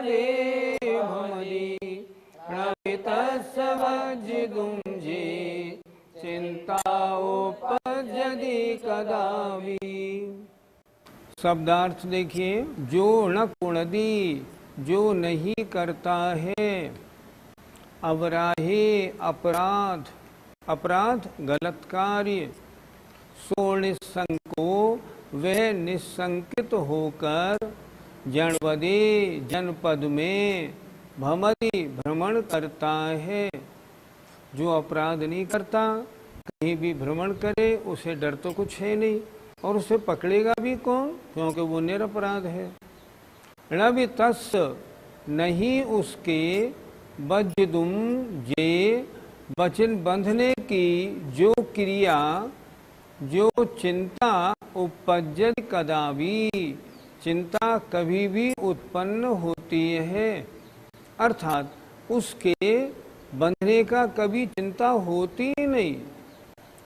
भमदि प्रवितस्य वज्जिदुञ्जे चिंताओपजदि कदापि। शब्दार्थ देखिए, जो न कुणदी, जो नहीं करता है, अवराहे अपराध, अपराध गलत कार्य, सो निसंको वह निसंकित होकर जनपदे जनपद में भमदि भ्रमण करता है। जो अपराध नहीं करता, कहीं भी भ्रमण करे, उसे डर तो कुछ है नहीं, और उसे पकड़ेगा भी कौन, क्योंकि वो निरपराध है। नबि तस्, नहीं उसके, बज्जिदुम जे, वचन बंधने की जो क्रिया, जो चिंता, उपजद कदापि, चिंता कभी भी उत्पन्न होती है। अर्थात उसके बंधने का कभी चिंता होती ही नहीं।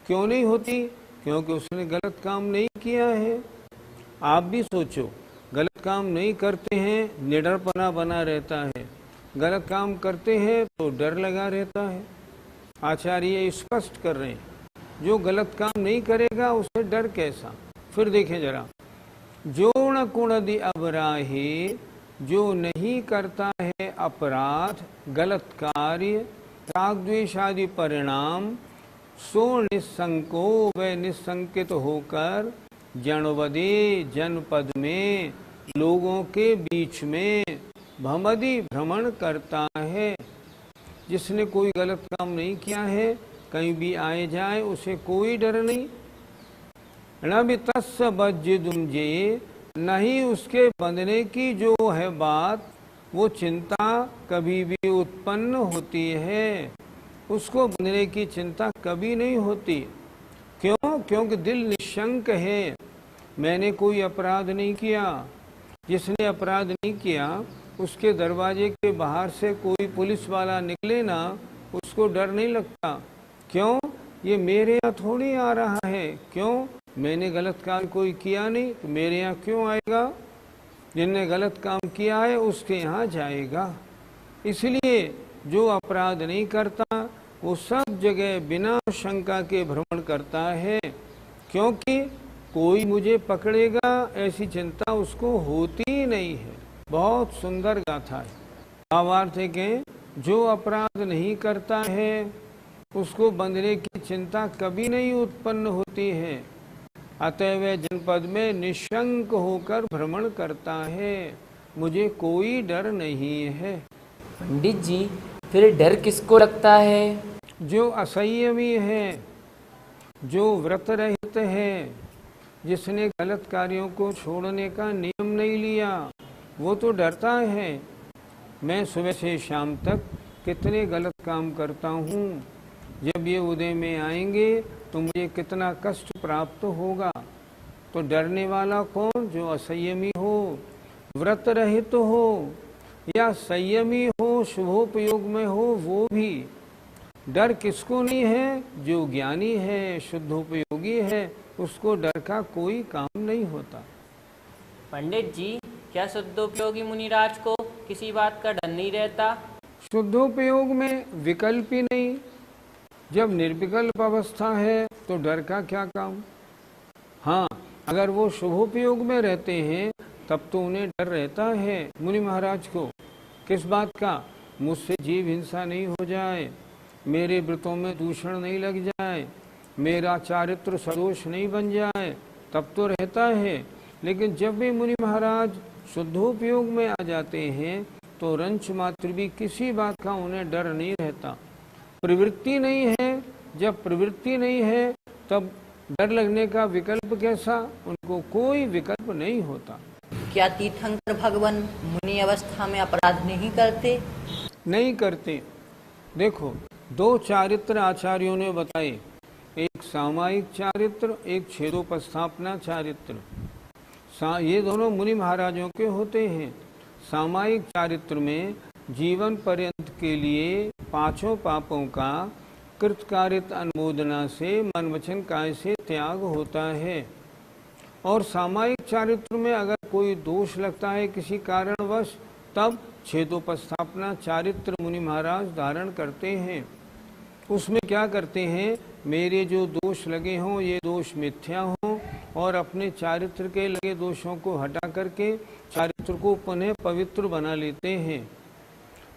क्यों नहीं होती? क्योंकि उसने गलत काम नहीं किया है। आप भी सोचो, गलत काम नहीं करते हैं, निडरपना बना रहता है, गलत काम करते हैं तो डर लगा रहता है। आचार्य स्पष्ट कर रहे हैं, जो गलत काम नहीं करेगा उसे डर कैसा। फिर देखें जरा, जो न कुणदि अबराहे, जो नहीं करता है अपराध गलत कार्य, राग द्वेष आदि परिणाम, सो निसंको व निसंकित होकर जनपदे जनपद में लोगों के बीच में भमदि भ्रमण करता है। जिसने कोई गलत काम नहीं किया है, कहीं भी आए जाए उसे कोई डर नहीं। नबि तस्य बज्जिदुञ्जे, नहीं उसके बंधने की जो है बात, वो चिंता कभी भी उत्पन्न होती है, उसको बंधने की चिंता कभी नहीं होती। क्यों? क्योंकि दिल निशंक है, मैंने कोई अपराध नहीं किया। जिसने अपराध नहीं किया, उसके दरवाजे के बाहर से कोई पुलिस वाला निकले ना, उसको डर नहीं लगता। क्यों? ये मेरे यहाँ थोड़ी आ रहा है। क्यों? मैंने गलत काम कोई किया नहीं, तो मेरे यहाँ क्यों आएगा? जिसने गलत काम किया है उसके यहाँ जाएगा। इसलिए जो अपराध नहीं करता, वो सब जगह बिना शंका के भ्रमण करता है, क्योंकि कोई मुझे पकड़ेगा ऐसी चिंता उसको होती ही नहीं है। बहुत सुंदर गाथा है। भावार्थ है कि जो अपराध नहीं करता है, उसको बंधने की चिंता कभी नहीं उत्पन्न होती है। अतः वह जनपद में निशंक होकर भ्रमण करता है, मुझे कोई डर नहीं है। पंडित जी, फिर डर किसको लगता है? जो असंयमी है, जो व्रत रहित है, जिसने गलत कार्यों को छोड़ने का नियम नहीं लिया, वो तो डरता है। मैं सुबह से शाम तक कितने गलत काम करता हूँ, जब ये उदय में आएंगे तो मुझे कितना कष्ट प्राप्त होगा। तो डरने वाला कौन? जो असंयमी हो, व्रत रहित हो, या संयमी हो, शुभोपयोग में हो, वो भी। डर किसको नहीं है? जो ज्ञानी है, शुद्धोपयोगी है, उसको डर का कोई काम नहीं होता। पंडित जी, क्या शुद्धोपयोगी मुनिराज को किसी बात का डर नहीं रहता? शुद्धोपयोग में विकल्प ही नहीं। जब निर्विकल्प अवस्था है तो डर का क्या काम। हाँ, अगर वो शुभोपयोग में रहते हैं तब तो उन्हें डर रहता है। मुनि महाराज को किस बात का? मुझसे जीव हिंसा नहीं हो जाए, मेरे व्रतों में दूषण नहीं लग जाए, मेरा चारित्र सदोष नहीं बन जाए, तब तो रहता है। लेकिन जब भी मुनि महाराज शुद्धोपयोग में आ जाते हैं तो रंच मात्र भी किसी बात का उन्हें डर नहीं रहता। प्रवृत्ति नहीं है, जब प्रवृत्ति नहीं है तब डर लगने का विकल्प कैसा? उनको कोई विकल्प नहीं होता। क्या तीर्थंकर भगवान मुनि अवस्था में अपराध नहीं करते? नहीं करते। देखो, दो चारित्र आचार्यों ने बताए, एक सामायिक चारित्र, एक छेदोपस्थापना चारित्र। ये दोनों मुनि महाराजों के होते हैं। सामायिक चारित्र में जीवन पर्यंत के लिए पांचों पापों का कृतकारित अनुमोदना से मन वचन काय से त्याग होता है। और सामायिक चारित्र में अगर कोई दोष लगता है किसी कारणवश, तब छेदोपस्थापना चारित्र मुनि महाराज धारण करते हैं। उसमें क्या करते हैं, मेरे जो दोष लगे हों ये दोष मिथ्या हों और अपने चारित्र के लगे दोषों को हटा करके चारित्र को पुनः पवित्र बना लेते हैं।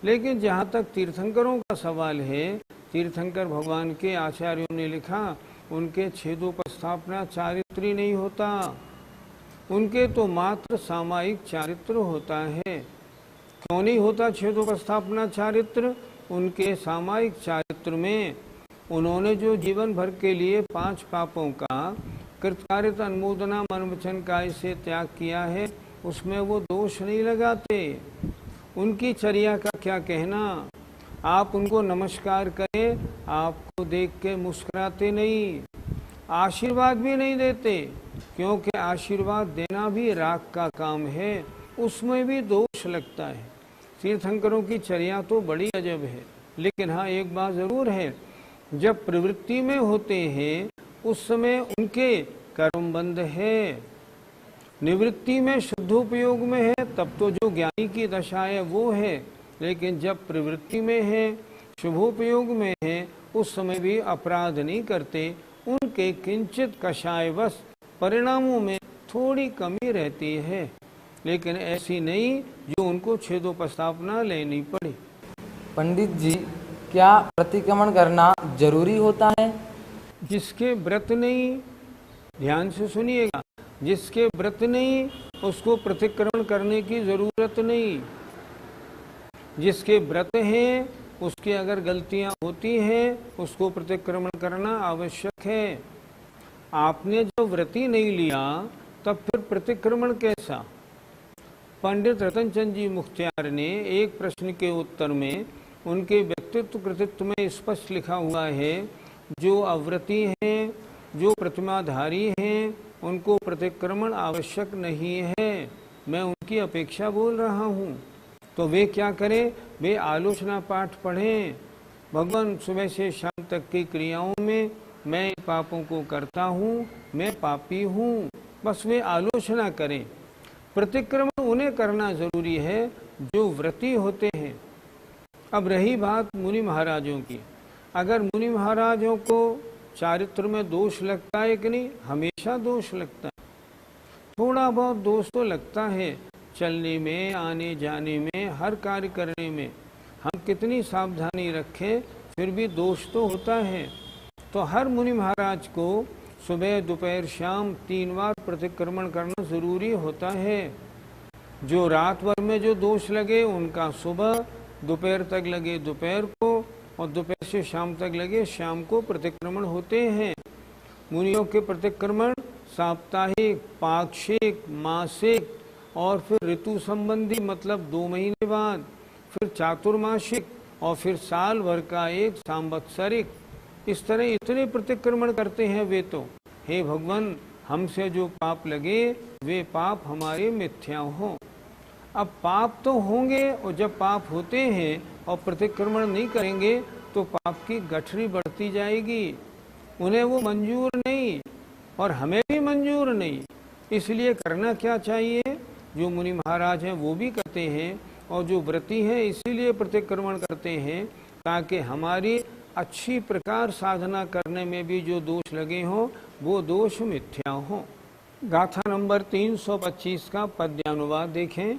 लेकिन जहाँ तक तीर्थंकरों का सवाल है, तीर्थंकर भगवान के आचार्यों ने लिखा उनके छेदोपस्थापना चारित्र ही नहीं होता, उनके तो मात्र सामायिक चारित्र होता है। क्यों नहीं होता छेदोपस्थापना चारित्र? उनके सामायिक चारित्र में उन्होंने जो जीवन भर के लिए 5 पापों का कृतकार्यता अनुमोदना मन वचन काय से त्याग किया है, उसमें वो दोष नहीं लगाते। उनकी चर्या का क्या कहना, आप उनको नमस्कार करें, आपको देख के मुस्कुराते नहीं, आशीर्वाद भी नहीं देते, क्योंकि आशीर्वाद देना भी राग का काम है, उसमें भी दोष लगता है। तीर्थंकरों की चर्या तो बड़ी अजब है। लेकिन हाँ, एक बात जरूर है, जब प्रवृत्ति में होते हैं उस समय उनके कर्म बंध है, निवृत्ति में शुद्धोपयोग में है तब तो जो ज्ञानी की दशा है वो है। लेकिन जब प्रवृत्ति में है, शुभोपयोग में है, उस समय भी अपराध नहीं करते। उनके किंचित कषायवश परिणामों में थोड़ी कमी रहती है, लेकिन ऐसी नहीं जो उनको छेदोपस्थापना लेनी पड़े। पंडित जी, क्या प्रतिक्रमण करना जरूरी होता है? जिसके व्रत नहीं, ध्यान से सुनिएगा, जिसके व्रत नहीं उसको प्रतिक्रमण करने की जरूरत नहीं। जिसके व्रत हैं उसकी अगर गलतियां होती हैं उसको प्रतिक्रमण करना आवश्यक है। आपने जो व्रती नहीं लिया तब फिर प्रतिक्रमण कैसा? पंडित रतनचंद जी मुख्तियार ने एक प्रश्न के उत्तर में उनके व्यक्तित्व कृतित्व में स्पष्ट लिखा हुआ है, जो अव्रती हैं, जो प्रतिमाधारी हैं, उनको प्रतिक्रमण आवश्यक नहीं है। मैं उनकी अपेक्षा बोल रहा हूँ। तो वे क्या करें? वे आलोचना पाठ पढ़ें। भगवान सुबह से शाम तक की क्रियाओं में मैं पापों को करता हूँ, मैं पापी हूँ, बस वे आलोचना करें। प्रतिक्रमण उन्हें करना जरूरी है जो व्रती होते हैं। अब रही बात मुनि महाराजों की, अगर मुनि महाराजों को चारित्र में दोष लगता है कि नहीं? हमेशा दोष लगता है। थोड़ा बहुत दोष तो लगता है, चलने में, आने जाने में, हर कार्य करने में हम कितनी सावधानी रखें फिर भी दोष तो होता है। तो हर मुनि महाराज को सुबह दोपहर शाम 3 बार प्रतिक्रमण करना जरूरी होता है। जो रात भर में जो दोष लगे उनका सुबह, दोपहर तक लगे दोपहर को, और दोपहर से शाम तक लगे शाम को प्रतिक्रमण होते हैं। मुनियों के प्रतिक्रमण साप्ताहिक, पाक्षिक, मासिक और फिर ऋतु संबंधी, मतलब 2 महीने बाद, फिर चातुर्मासिक और फिर साल भर का एक सांवत्सरिक, इस तरह इतने प्रतिक्रमण करते हैं वे। तो हे भगवान, हमसे जो पाप लगे वे पाप हमारे मिथ्या हों। अब पाप तो होंगे, और जब पाप होते हैं और प्रतिक्रमण नहीं करेंगे तो पाप की गठरी बढ़ती जाएगी। उन्हें वो मंजूर नहीं और हमें भी मंजूर नहीं। इसलिए करना क्या चाहिए? जो मुनि महाराज हैं वो भी करते हैं, और जो व्रती हैं इसीलिए प्रतिक्रमण करते हैं, ताकि हमारी अच्छी प्रकार साधना करने में भी जो दोष लगे हों वो दोष मिथ्या हों। गाथा नंबर 325 का पद्यानुवाद देखें।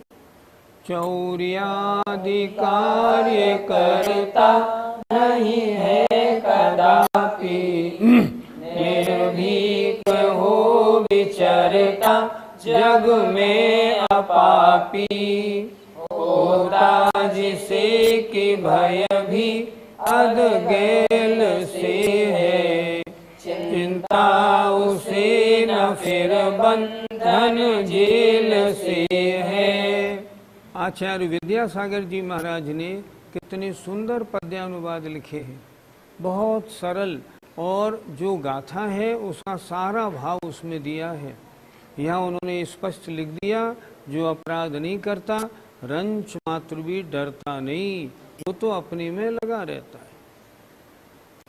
चौर्यादि कार्य करता नहीं है कदापि, निर्भीक हो विचरता जग में अपापी, होता जिसे कि भय भी अधगैल से है, चिंता उसे न फिर बंधन जेल से है। आचार्य विद्यासागर जी महाराज ने कितने सुंदर पद्यानुवाद लिखे हैं, बहुत सरल, और जो गाथा है उसका सारा भाव उसमें दिया है। यहाँ उन्होंने स्पष्ट लिख दिया, जो अपराध नहीं करता, रंच मात्र भी डरता नहीं, वो तो अपने में लगा रहता है।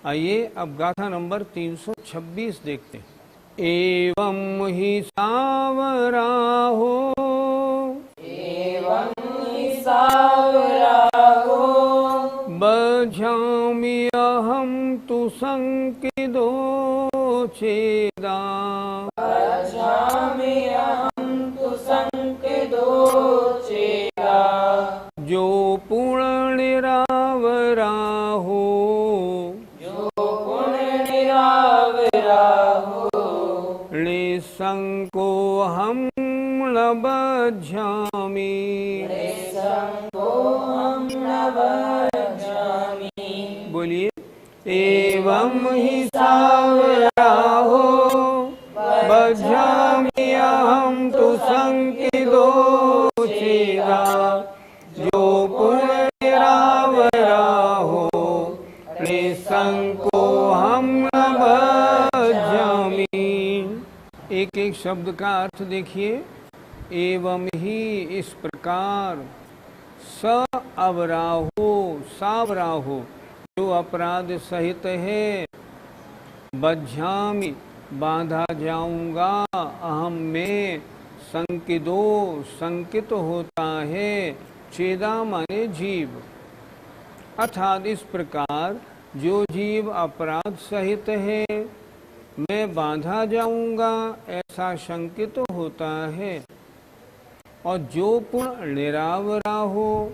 आइए अब गाथा नंबर 326 देखते हैं। एवं ही सावरा हो, एवं ही सावरा संकिदो चेदा। जो पूर्ण निरावरा हो, निसंको हम न बध्यामि। बोलिए, एवं ही सावरा हो बध्यामि अहम तु संकिदो चेदा। जो पूर्ण निरावरा हो, निसंको हम न बध्यामि। एक एक शब्द का अर्थ देखिए। एवं ही इस प्रकार, स अवराहो सावराहो जो अपराध सहित है, बध्यामि बांधा जाऊंगा, अहम में, संकिदो संकित होता है, चेदा माने जीव। अर्थात इस प्रकार जो जीव अपराध सहित है, मैं बांधा जाऊंगा ऐसा शंकित होता है। और जो पूर्ण निरावरा हो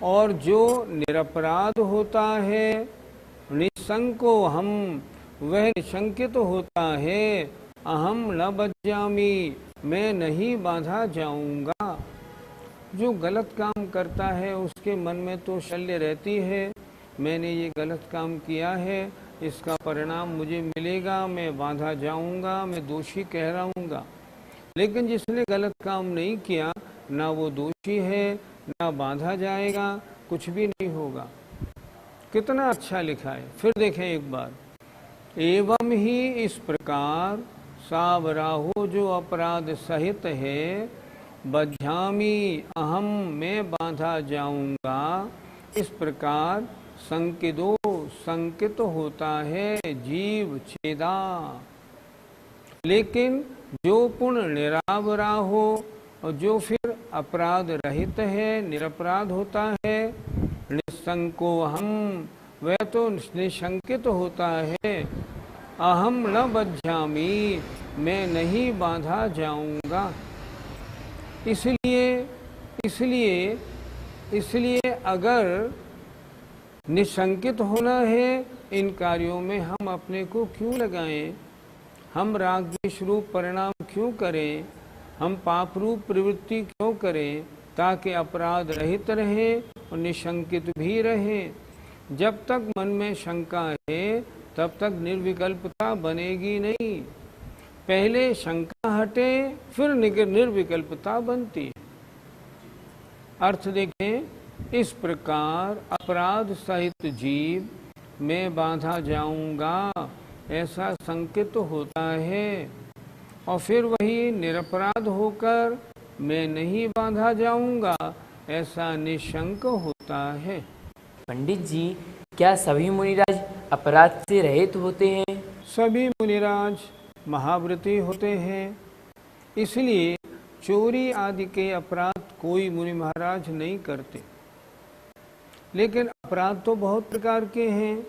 और जो निरपराध होता है, निसंको हम वह निशंकित होता है, अहम न बध्यामि मैं नहीं बांधा जाऊंगा। जो गलत काम करता है उसके मन में तो शल्य रहती है, मैंने ये गलत काम किया है, इसका परिणाम मुझे मिलेगा, मैं बांधा जाऊंगा, मैं दोषी कहलाऊंगा। लेकिन जिसने गलत काम नहीं किया, ना वो दोषी है, ना बांधा जाएगा, कुछ भी नहीं होगा। कितना अच्छा लिखा है। फिर देखें एक बार। एवं ही इस प्रकार सावराहो जो अपराध सहित है, बध्यामि अहम मैं बांधा जाऊंगा, इस प्रकार संकिदो संकित होता है जीव छेदा। लेकिन जो पूर्ण निरावरा हो और जो फिर अपराध रहित है, निरपराध होता है, निसंको हम वह तो निशंकित होता है, अहम न बध्यामि मैं नहीं बांधा जाऊंगा। इसलिए अगर निशंकित होना है, इन कार्यों में हम अपने को क्यों लगाएं? हम राग द्वेष रूप परिणाम क्यों करें? हम पाप रूप प्रवृत्ति क्यों करें? ताकि अपराध रहित रहे और निशंकित भी रहे। जब तक मन में शंका है तब तक निर्विकल्पता बनेगी नहीं। पहले शंका हटे फिर निर्विकल्पता बनती है। अर्थ देखें, इस प्रकार अपराध सहित जीव मैं बांधा जाऊंगा ऐसा संकित होता है, और फिर वही निरपराध होकर मैं नहीं बांधा जाऊंगा ऐसा निशंक होता है। पंडित जी, क्या सभी मुनिराज अपराध से रहित होते हैं? सभी मुनिराज महाव्रती होते हैं, इसलिए चोरी आदि के अपराध कोई मुनि महाराज नहीं करते। लेकिन अपराध तो बहुत प्रकार के हैं।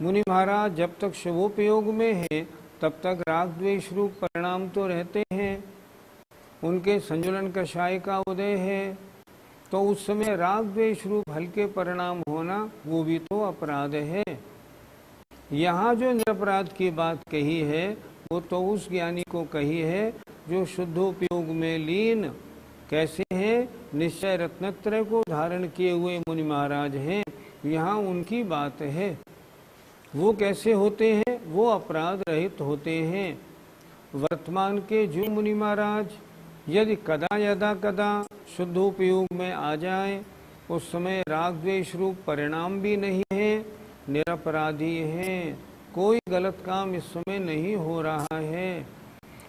मुनि महाराज जब तक शुभोपयोग में है तब तक राग द्वेष रूप परिणाम तो रहते हैं। उनके संजुलन कषाय का उदय है तो उस समय राग द्वेष रूप हल्के परिणाम होना वो भी तो अपराध है। यहाँ जो निरपराध की बात कही है वो तो उस ज्ञानी को कही है जो शुद्धोपयोग में लीन कैसे हैं, निश्चय रत्नत्रय को धारण किए हुए मुनि महाराज हैं। यहाँ उनकी बात है। वो कैसे होते हैं? वो अपराध रहित होते हैं। वर्तमान के जो मुनि महाराज यदि कदा यदा कदा शुद्धोपयोग में आ जाए, उस समय राग द्वेष रूप परिणाम भी नहीं है, निरपराधी हैं, कोई गलत काम इस समय नहीं हो रहा है।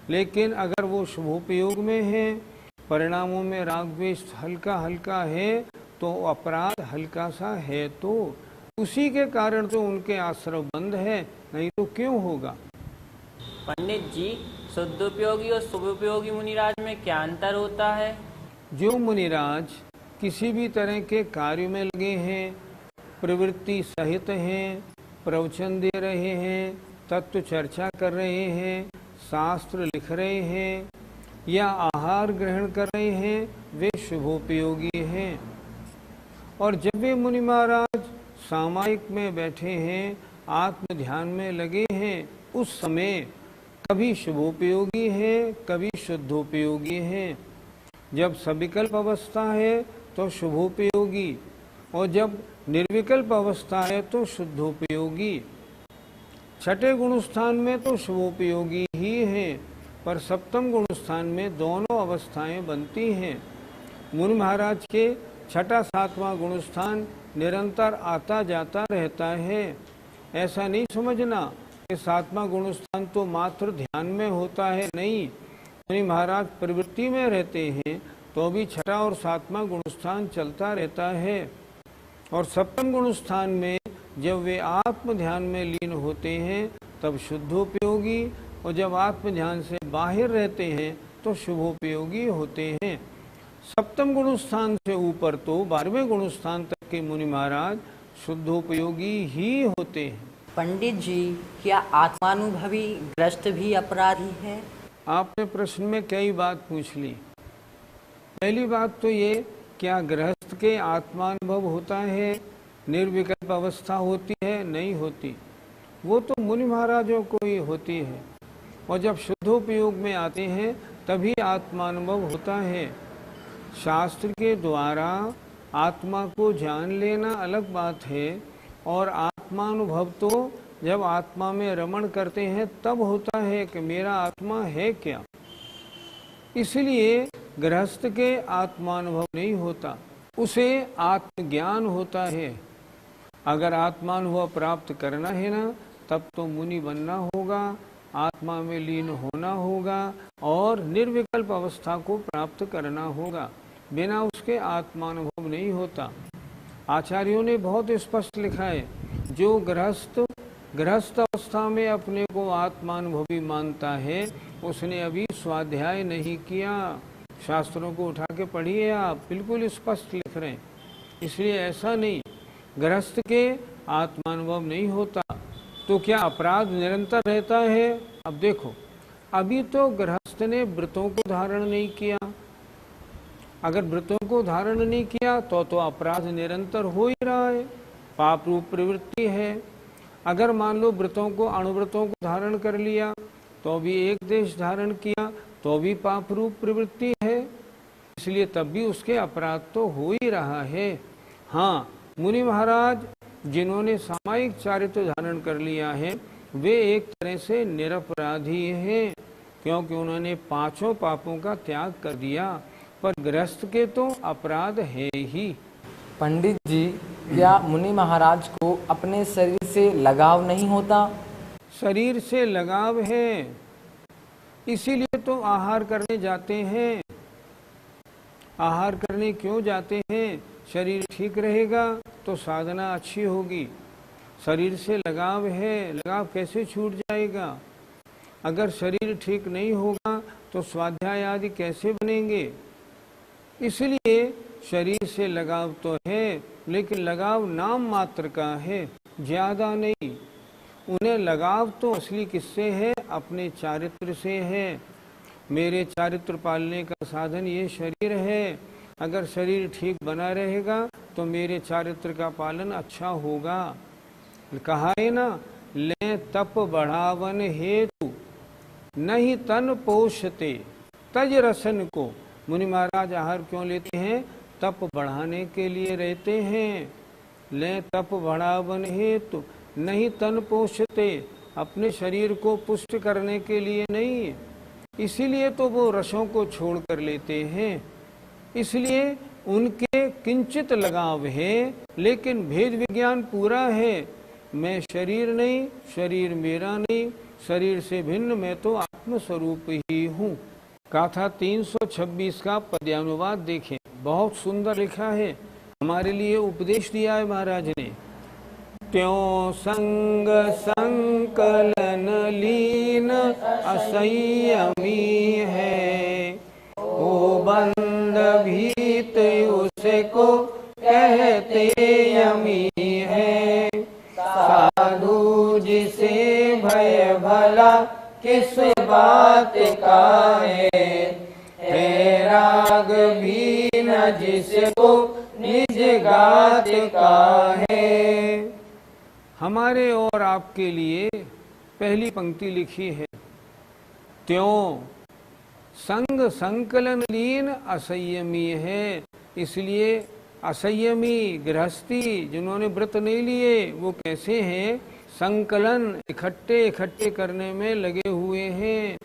लेकिन अगर वो शुभोपयोग में है, परिणामों में राग द्वेष हल्का हल्का है, तो अपराध हल्का सा है, तो उसी के कारण तो उनके आश्रय बंद है, नहीं तो क्यों होगा। पंडित जी, शुद्धोपयोगी और शुभोपयोगी मुनिराज में क्या अंतर होता है? जो मुनिराज किसी भी तरह के कार्य में लगे हैं, प्रवृत्ति सहित हैं, प्रवचन दे रहे हैं, तत्व चर्चा कर रहे हैं, शास्त्र लिख रहे हैं या आहार ग्रहण कर रहे हैं, वे शुभोपयोगी हैं। और जब वे मुनि महाराज सामायिक में बैठे हैं, आत्म ध्यान में लगे हैं, उस समय कभी शुभोपयोगी है, कभी शुद्धोपयोगी है। जब सविकल्प अवस्था है तो शुभोपयोगी, और जब निर्विकल्प अवस्था है तो शुद्धोपयोगी। छठे गुण स्थान में तो शुभोपयोगी ही है, पर सप्तम गुण स्थान में दोनों अवस्थाएं बनती हैं। मुनि महाराज के छठा सातवां गुण स्थान निरंतर आता जाता रहता है। ऐसा नहीं समझना कि सातवां गुण स्थान तो मात्र ध्यान में होता है, नहीं। मुनि महाराज प्रवृत्ति में रहते हैं तो भी छठा और सातवां गुण स्थान चलता रहता है। और सप्तम गुण स्थान में जब वे आत्म ध्यान में लीन होते हैं तब शुद्धोपयोगी, और जब आत्म ध्यान से बाहर रहते हैं तो शुभोपयोगी होते हैं। सप्तम गुण स्थान से ऊपर तो 12वें गुण स्थान तक के मुनि महाराज शुद्धोपयोगी ही होते हैं। पंडित जी, क्या आत्मानुभवी ग्रस्त भी अपराधी है? आपने प्रश्न में कई बात पूछ ली। पहली बात तो ये, क्या गृहस्थ के आत्मानुभव होता है? निर्विकल्प अवस्था होती है? नहीं होती। वो तो मुनि महाराजों को ही होती है, और जब शुद्धोपयोग में आते हैं तभी आत्मानुभव होता है। शास्त्र के द्वारा आत्मा को जान लेना अलग बात है, और आत्मानुभव तो जब आत्मा में रमण करते हैं तब होता है कि मेरा आत्मा है क्या। इसलिए गृहस्थ के आत्मानुभव नहीं होता, उसे आत्मज्ञान होता है। अगर आत्मानुभव प्राप्त करना है ना, तब तो मुनि बनना होगा, आत्मा में लीन होना होगा और निर्विकल्प अवस्था को प्राप्त करना होगा। बिना उसके आत्मानुभव नहीं होता। आचार्यों ने बहुत स्पष्ट लिखा है, जो गृहस्थ अवस्था में अपने को आत्मानुभवी मानता है, उसने अभी स्वाध्याय नहीं किया। शास्त्रों को उठा के पढ़िए, आप बिल्कुल स्पष्ट लिख रहे हैं। इसलिए ऐसा नहीं, गृहस्थ के आत्मानुभव नहीं होता तो क्या अपराध निरंतर रहता है? अब देखो, अभी तो गृहस्थ ने व्रतों को धारण नहीं किया। अगर व्रतों को धारण नहीं किया तो अपराध निरंतर हो ही रहा है, पाप रूप प्रवृत्ति है। अगर मान लो व्रतों को अणुव्रतों को धारण कर लिया तो भी एक देश धारण किया तो भी पाप रूप प्रवृत्ति है, इसलिए तब भी उसके अपराध तो हो ही रहा है। हाँ, मुनि महाराज जिन्होंने सामायिक चारित्र धारण कर लिया है वे एक तरह से निरपराधी हैं, क्योंकि उन्होंने पांचों पापों का त्याग कर दिया। पर गृहस्थ के तो अपराध है ही। पंडित जी, क्या मुनि महाराज को अपने शरीर से लगाव नहीं होता? शरीर से लगाव है, इसीलिए तो आहार करने जाते हैं। आहार करने क्यों जाते हैं? शरीर ठीक रहेगा तो साधना अच्छी होगी। शरीर से लगाव है, लगाव कैसे छूट जाएगा? अगर शरीर ठीक नहीं होगा तो स्वाध्याय आदि कैसे बनेंगे? इसलिए शरीर से लगाव तो है, लेकिन लगाव नाम मात्र का है, ज्यादा नहीं। उन्हें लगाव तो असली किससे है? अपने चारित्र से है। मेरे चारित्र पालने का साधन ये शरीर है। अगर शरीर ठीक बना रहेगा तो मेरे चारित्र का पालन अच्छा होगा। कहा है ना, ले तप बढ़ावन हेतु नहीं तन पोषते तज रसन को। मुनि महाराज आहार क्यों लेते हैं? तप बढ़ाने के लिए रहते हैं। ले तप बढ़ावन हेतु नहीं तन पोषते, अपने शरीर को पुष्ट करने के लिए नहीं। इसीलिए तो वो रसों को छोड़ कर लेते हैं। इसलिए उनके किंचित लगाव है, लेकिन भेद विज्ञान पूरा है। मैं शरीर नहीं, शरीर मेरा नहीं, शरीर से भिन्न मैं तो आत्मस्वरूप ही हूँ। गाथा 326 का पद्यानुवाद देखें, बहुत सुंदर लिखा है। हमारे लिए उपदेश दिया है महाराज ने। त्यों संग संकलन लीन असंयमी है, ओ बंद भीत उसको कहते यमी है। साधु जिसको निज गात काहे। हमारे और आपके लिए पहली पंक्ति लिखी है, त्यों संग संकलन लीन असंयमी है। इसलिए असंयमी गृहस्थी जिन्होंने व्रत नहीं लिए वो कैसे हैं? संकलन इकट्ठे इकट्ठे करने में लगे हुए हैं।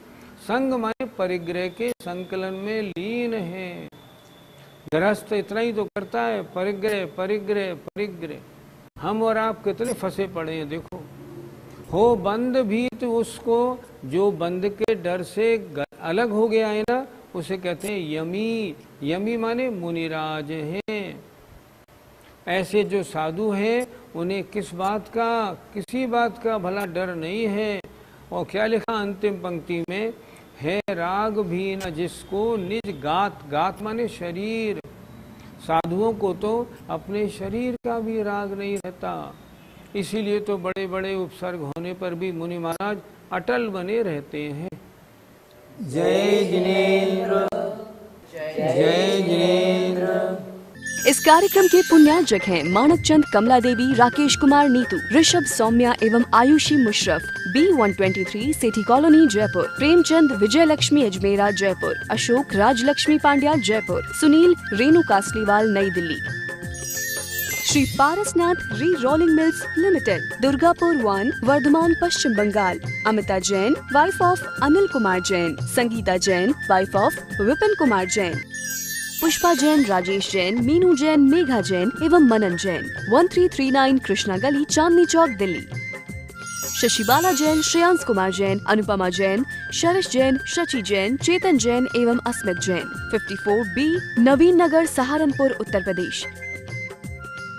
संग माने परिग्रह के संकलन में लीन है। गृहस्थ इतना ही तो करता है, परिग्रह परिग्रह परिग्रह। हम और आप कितने फंसे पड़े हैं। देखो, हो बंद भी तो उसको जो बंद के डर से अलग हो गया है ना, उसे कहते हैं यमी। यमी माने मुनिराज हैं। ऐसे जो साधु हैं उन्हें किसी बात का भला डर नहीं है। और क्या लिखा अंतिम पंक्ति में, है राग भी न जिसको निज गात। गात माने शरीर। साधुओं को तो अपने शरीर का भी राग नहीं रहता। इसीलिए तो बड़े बड़े उपसर्ग होने पर भी मुनि महाराज अटल बने रहते हैं। जय जिनेन्द्र, जय जिनेन्द्र। इस कार्यक्रम के पुण्यार्जक हैं मानक चंद, कमला देवी, राकेश कुमार नीतू, ऋषभ सौम्या एवं Ayushi Musharraf, B123 Sethi colony Jaipur, Premchand Vijay Lakshmi Ajmera Jaipur, Ashok Rajlakshmi Pandya Jaipur, Sunil Renu Kasliwal Nai Delhi. Shri Parasnath rerolling mills limited, Durgapur 1, Vardhaman Paschim Bengal. Amita Jain wife of Anil Kumar Jain, Sangeeta Jain wife of Vipin Kumar Jain, Pushpa Jain, Rajesh Jain, Meenu Jain, Megha Jain एवं मनन जैन, 1339 कृष्णा गली, चांदनी चौक, दिल्ली। शशिबाला जैन, श्रेयांश कुमार जैन, अनुपमा जैन, शरश जैन, शची जैन, चेतन जैन एवं अस्मित जैन, 54B नवीन नगर, सहारनपुर, उत्तर प्रदेश।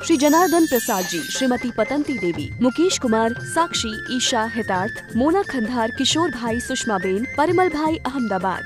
श्री जनार्दन प्रसाद जी, श्रीमती पतंती देवी, मुकेश कुमार, साक्षी, ईशा, हितार्थ, मोना खंधार, किशोर भाई, सुषमा बेन, परिमल भाई, अहमदाबाद।